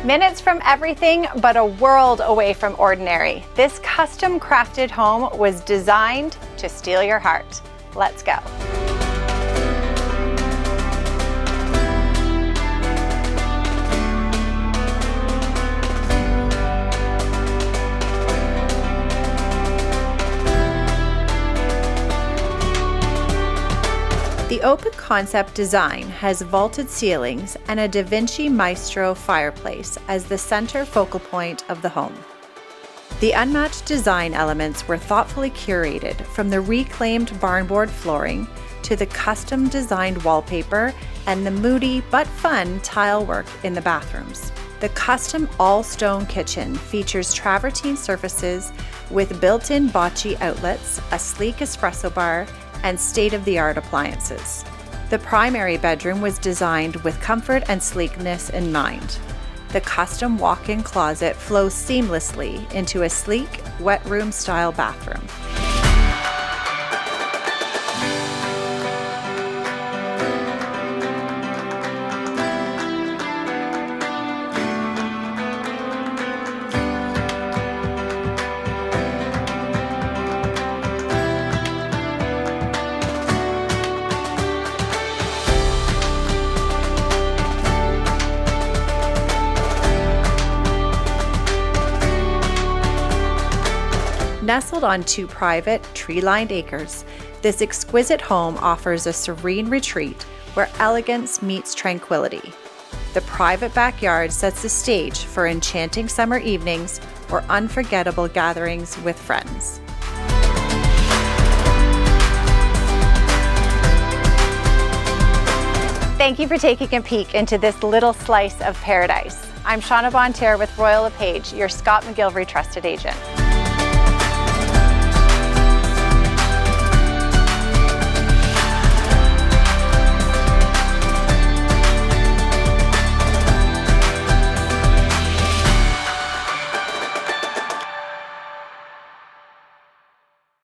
Minutes from everything, but a world away from ordinary. This custom crafted home was designed to steal your heart. Let's go. The open concept design has vaulted ceilings and a DaVinci Maestro fireplace as the center focal point of the home. The unmatched design elements were thoughtfully curated, from the reclaimed barnboard flooring to the custom designed wallpaper and the moody but fun tile work in the bathrooms. The custom all-stone kitchen features travertine surfaces with built-in Bocci outlets, a sleek espresso bar, and state-of-the-art appliances. The primary bedroom was designed with comfort and sleekness in mind. The custom walk-in closet flows seamlessly into a sleek, wet room-style bathroom. Nestled on 2 private, tree-lined acres, this exquisite home offers a serene retreat where elegance meets tranquility. The private backyard sets the stage for enchanting summer evenings or unforgettable gatherings with friends. Thank you for taking a peek into this little slice of paradise. I'm Shauna Bonterre with Royal LePage, your Scott McGillivray trusted agent.